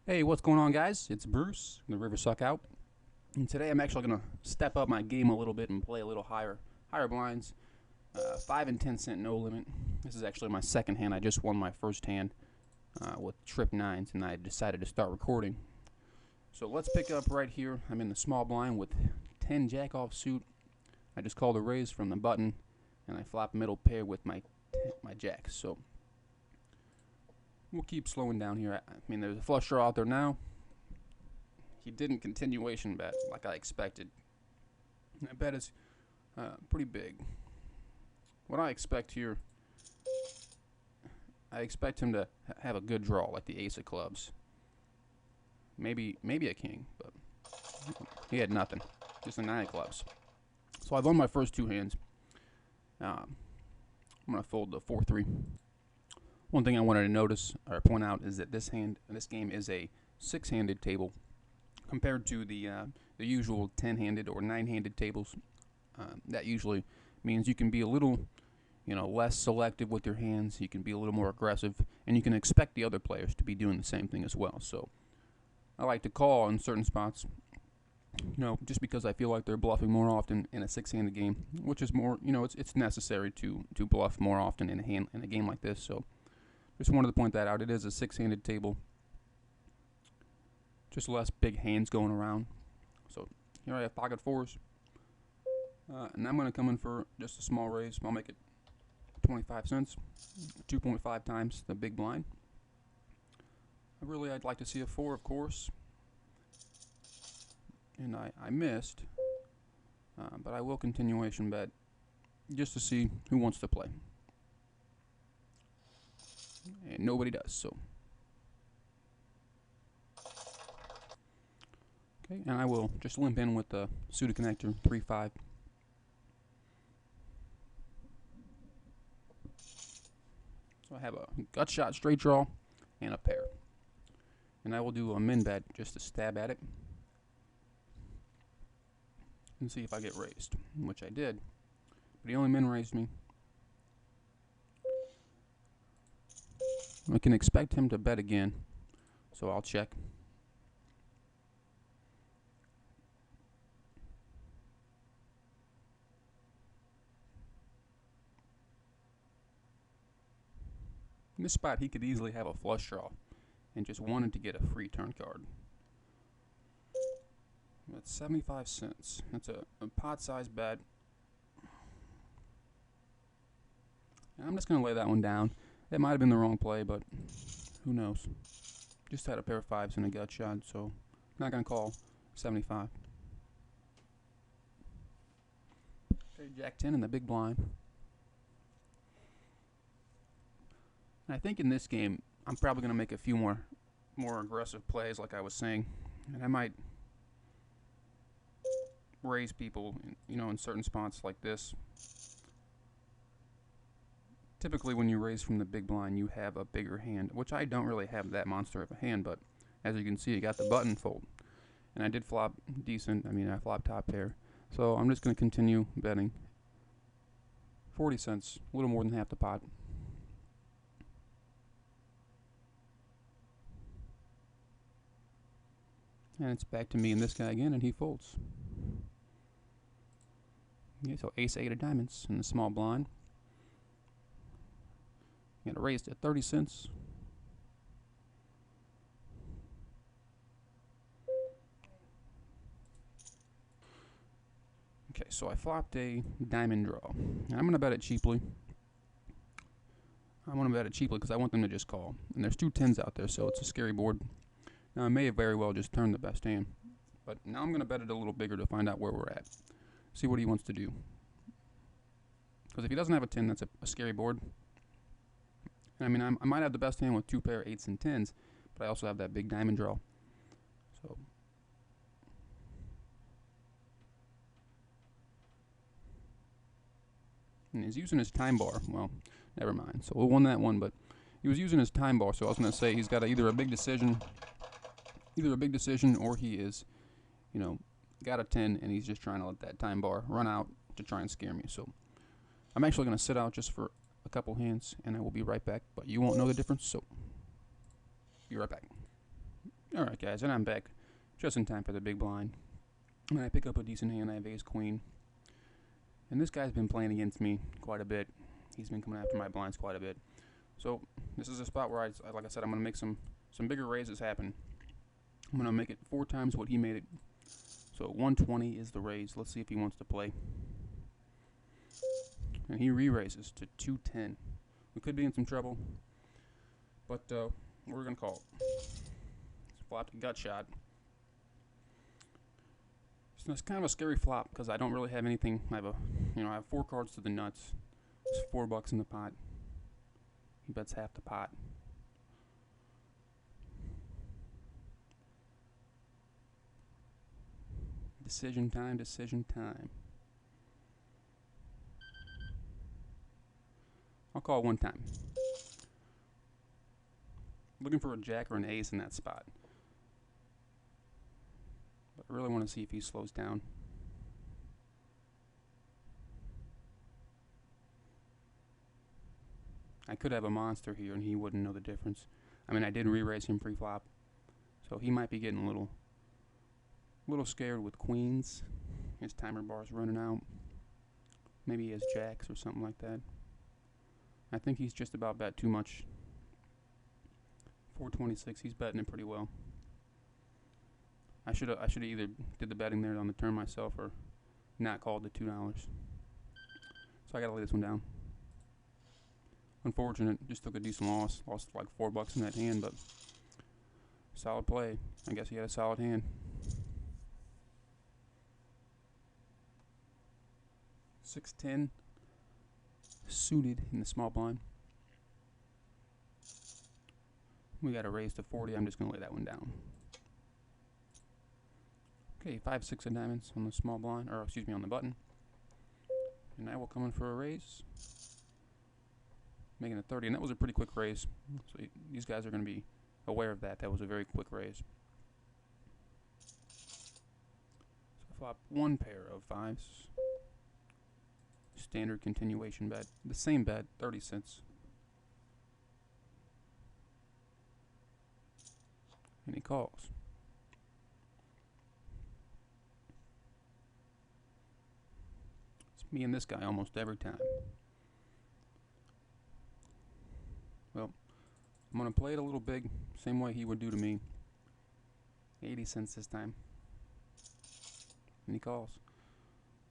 Hey, what's going on, guys? It's Bruce, the River Suck Out, and today I'm actually gonna step up my game a little bit and play a little higher blinds. 5 and 10 cent no limit. This is actually my second hand. I just won my first hand with trip nines, and I decided to start recording. So let's pick up right here. I'm in the small blind with 10 jack off suit. I just called a raise from the button, and I flop middle pair with my jacks. So we'll keep slowing down here. I mean, there's a flush draw out there now. He didn't continuation bet like I expected. That bet is pretty big. What I expect here, I expect him to have a good draw like the ace of clubs. Maybe a king, but he had nothing. Just a nine of clubs. So I've won my first two hands. I'm going to fold the 4-3. One thing I wanted to notice or point out is that this game is a six-handed table compared to the usual 10-handed or 9-handed tables. That usually means you can be a little, less selective with your hands. You can be a little more aggressive, and you can expect the other players to be doing the same thing as well. So I like to call in certain spots, just because I feel like they're bluffing more often in a six-handed game, which is more, it's necessary to bluff more often in a game like this. So just wanted to point that out. It is a six-handed table. Just less big hands going around. So here I have pocket fours. And I'm going to come in for just a small raise. I'll make it 25 cents, 2.5 times the big blind. I'd like to see a 4, of course. And I missed. But I will continuation bet just to see who wants to play. And nobody does, so. Okay, and I will just limp in with the suited connector, 3-5. So I have a gut shot straight draw and a pair. And I will do a min bet just to stab at it and see if I get raised, which I did. But he only min raised me. I can expect him to bet again, so I'll check. In this spot, he could easily have a flush draw and just wanted to get a free turn card. That's 75 cents. That's a pot-sized bet. And I'm just going to lay that one down. That might have been the wrong play, but who knows. Just had a pair of fives and a gut shot, so not going to call 75. Okay, Jack 10 in the big blind. And I think in this game, I'm probably going to make a few more aggressive plays, like I was saying. And I might raise people, in certain spots like this. Typically, when you raise from the big blind, you have a bigger hand, which I don't really have that monster of a hand, but as you can see, I got the button fold. And I did flop decent. I flopped top pair. So I'm just going to continue betting. 40 cents, a little more than half the pot. And it's back to me and this guy again, and he folds. Okay, so ace-8 of diamonds in the small blind. Got it raised at 30 cents. Okay, so I flopped a diamond draw. And I'm going to bet it cheaply. I want to bet it cheaply because I want them to just call. And there's two 10s out there, so it's a scary board. Now, I may have very well just turned the best hand. But now I'm going to bet it a little bigger to find out where we're at. See what he wants to do. Because if he doesn't have a 10, that's a scary board. I might have the best hand with two pair 8s and 10s, but I also have that big diamond draw. So, and he's using his time bar. Well, never mind. So we'll won that one, but he was using his time bar. So I was going to say he's got either a big decision, or he is, got a 10 and he's just trying to let that time bar run out to try and scare me. So I'm actually going to sit out just for a couple hands, and I will be right back. But you won't know the difference, so be right back. Alright, guys, and I'm back just in time for the big blind. And I pick up a decent hand. I have ace queen. And this guy's been playing against me quite a bit. He's been coming after my blinds quite a bit. So this is a spot where, like I said, I'm going to make some bigger raises happen. I'm going to make it 4 times what he made it. So 120 is the raise. Let's see if he wants to play. And he re-raises to 210. We could be in some trouble, but we're going to call it. Flopped a gut shot. So it's kind of a scary flop because I don't really have anything. I have 4 cards to the nuts. There's $4 in the pot. He bets half the pot. Decision time, decision time. I'll call 1 time. Looking for a jack or an ace in that spot. But I really want to see if he slows down. I could have a monster here and he wouldn't know the difference. I mean, I did re-raise him pre-flop, so he might be getting a little scared with queens. His timer bar's running out. Maybe he has jacks or something like that. I think he's just about bet too much. 426, he's betting it pretty well. I should have either did the betting there on the turn myself or not called the $2. So I gotta lay this one down. Unfortunate, just took a decent loss. Lost like $4 in that hand, but solid play. I guess he had a solid hand. 610 suited in the small blind. We got to raise to 40. I'm just going to lay that one down. Okay, 5-6 of diamonds on the small blind, or excuse me, on the button. And now we'll come in for a raise. Making a 30, and that was a pretty quick raise. So these guys are going to be aware of that. That was a very quick raise. So flop 1 pair of 5s. Standard continuation bet. The same bet, 30 cents. And he calls. It's me and this guy almost every time. Well, I'm going to play it a little big, same way he would do to me. 80 cents this time. And he calls.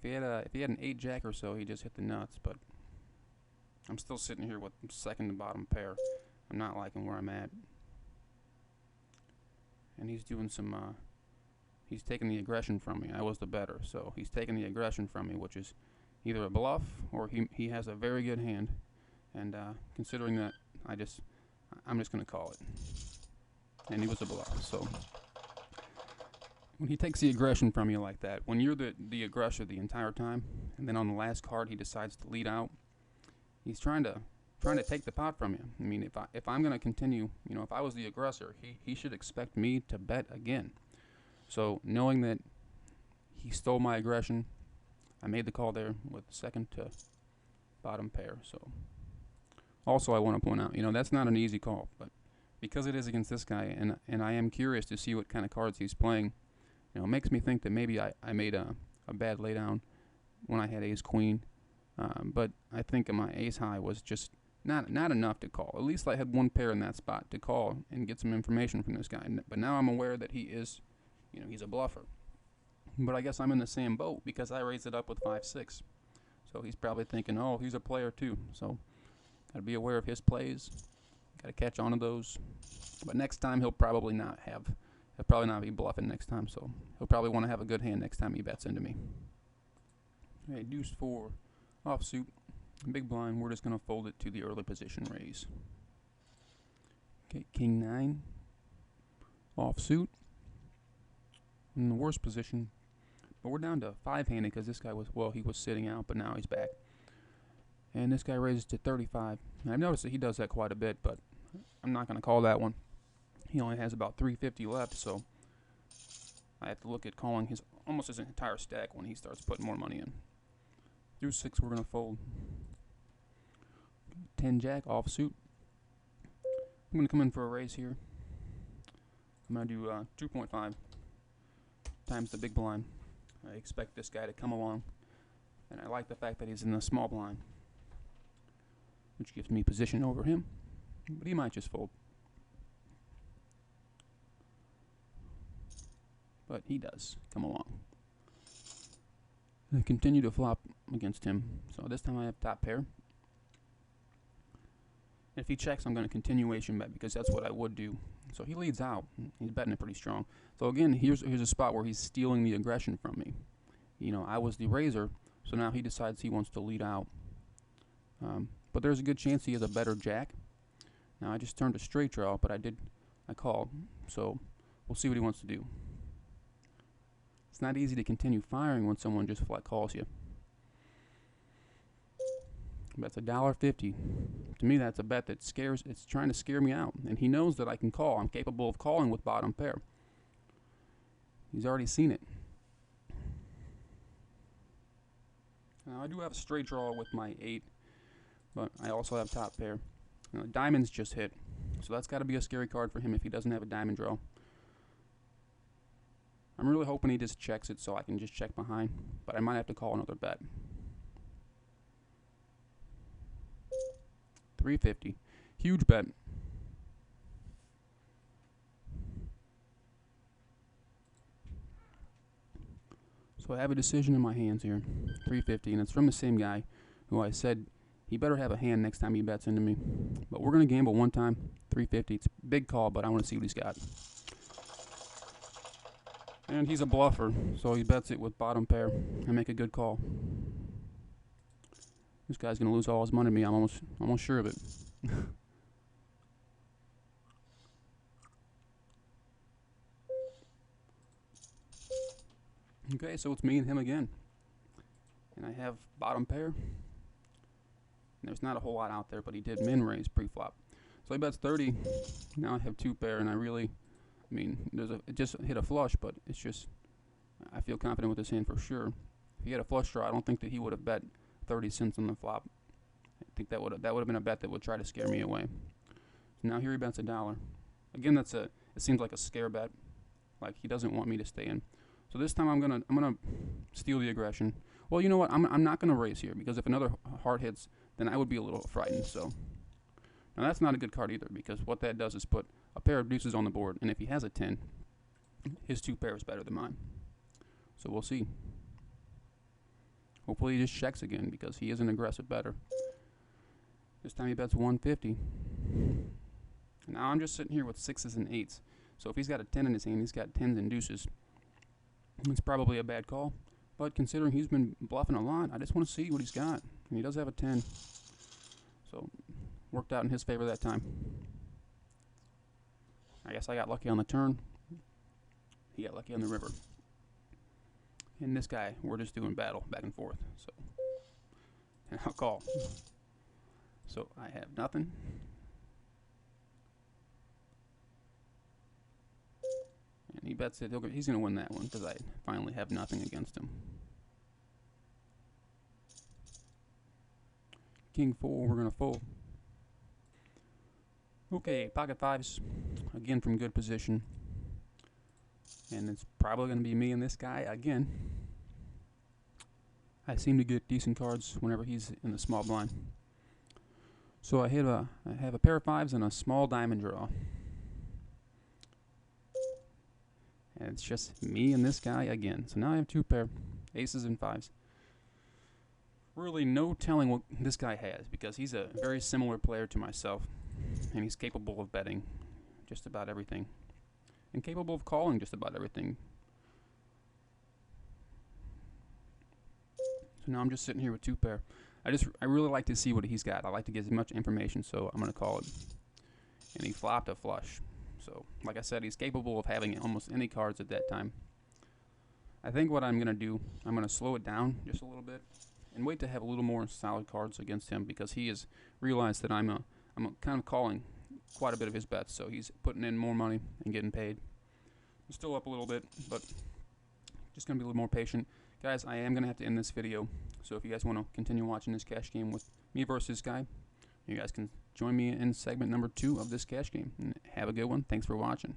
If he had an 8 jack or so, he just hit the nuts, but I'm still sitting here with second to bottom pair. I'm not liking where I'm at. And he's doing some, he's taking the aggression from me. I was the better, so he's taking the aggression from me, which is either a bluff or he has a very good hand. And considering that, I'm just going to call it. And he was a bluff, so when he takes the aggression from you like that, when you're the aggressor the entire time, and then on the last card he decides to lead out, he's trying to take the pot from you. I mean, if I'm going to continue, if I was the aggressor, he should expect me to bet again. So knowing that he stole my aggression, I made the call there with second to bottom pair. So also I want to point out, that's not an easy call, but because it is against this guy, and I am curious to see what kind of cards he's playing, it makes me think that maybe I made a bad laydown when I had ace queen, but I think my ace high was just not enough to call. At least I had 1 pair in that spot to call and get some information from this guy. But now I'm aware that he is, he's a bluffer. But I guess I'm in the same boat because I raised it up with 5-6. So he's probably thinking, oh, he's a player too. So got to be aware of his plays. Got to catch on to those. But next time he'll probably not be bluffing next time. So he'll probably want to have a good hand next time he bets into me. Okay, deuce 4 offsuit. Big blind, we're just going to fold it to the early position raise. Okay, king 9 offsuit. In the worst position, but we're down to 5-handed because this guy he was sitting out, but now he's back. And this guy raises to 35. And I've noticed that he does that quite a bit, but I'm not going to call that one. He only has about 350 left, so I have to look at calling almost his entire stack when he starts putting more money in. Deuce 6, we're going to fold. 10 jack offsuit. I'm going to come in for a raise here. I'm going to do 2.5 times the big blind. I expect this guy to come along, and I like the fact that he's in the small blind, which gives me position over him, but he might just fold. But he does come along. I continue to flop against him, so this time I have top pair. If he checks, I'm going to continuation bet because that's what I would do. So he leads out. He's betting it pretty strong. So again, here's a spot where he's stealing the aggression from me. You know, I was the raiser, so now he decides he wants to lead out. But there's a good chance he has a better jack. Now I just turned a straight draw, but I called. So we'll see what he wants to do. It's not easy to continue firing when someone just flat calls you. That's $1.50. To me, that's a bet that it's trying to scare me out. And he knows that I can call. I'm capable of calling with bottom pair. He's already seen it. Now, I do have a straight draw with my 8, but I also have top pair. Diamonds just hit, so that's got to be a scary card for him if he doesn't have a diamond draw. I'm really hoping he just checks it so I can just check behind, but I might have to call another bet. $3.50. Huge bet. So I have a decision in my hands here. $3.50, and it's from the same guy who I said he better have a hand next time he bets into me. But we're going to gamble one time. $3.50. It's a big call, but I want to see what he's got. And he's a bluffer, so he bets it with bottom pair. I make a good call. This guy's going to lose all his money to me. I'm almost sure of it. Okay, so it's me and him again. And I have bottom pair. And there's not a whole lot out there, but he did min raise pre-flop. So he bets 30. Now I have 2 pair, and I mean, it just hit a flush, but it's just, I feel confident with this hand for sure. If he had a flush draw, I don't think that he would have bet 30 cents on the flop. I think that would have been a bet that would try to scare me away. So now here he bets $1. Again, it seems like a scare bet, like he doesn't want me to stay in. So this time I'm gonna steal the aggression. Well, you know what? I'm not gonna raise here because if another heart hits, then I would be a little frightened. So now that's not a good card either because what that does is put a pair of deuces on the board, and if he has a 10, his 2 pair is better than mine. So we'll see. Hopefully he just checks again because he is an aggressive better. This time he bets 150. Now I'm just sitting here with 6s and 8s. So if he's got a 10 in his hand, he's got 10s and deuces. It's probably a bad call. But considering he's been bluffing a lot, I just want to see what he's got. And he does have a 10. So worked out in his favor that time. I guess I got lucky on the turn. He got lucky on the river. And this guy, we're just doing battle back and forth. So, and I'll call. So I have nothing. And he bets it. He's going to win that one because I finally have nothing against him. King 4, we're going to fold. Okay, pocket 5s, again from good position. And it's probably going to be me and this guy again. I seem to get decent cards whenever he's in the small blind. So I have a pair of 5s and a small diamond draw. And it's just me and this guy again. So now I have 2 pair, aces and 5s. Really no telling what this guy has because he's a very similar player to myself. And he's capable of betting just about everything. And capable of calling just about everything. So now I'm just sitting here with 2 pair. I really like to see what he's got. I like to get as much information, so I'm going to call it. And he flopped a flush. So, like I said, he's capable of having almost any cards at that time. I think what I'm going to do, I'm going to slow it down just a little bit and wait to have a little more solid cards against him because he has realized that I'm kind of calling quite a bit of his bets, so he's putting in more money and getting paid. I'm still up a little bit, but just going to be a little more patient. Guys, I am going to have to end this video, so if you guys want to continue watching this cash game with me versus this guy, you guys can join me in segment number 2 of this cash game. And have a good one. Thanks for watching.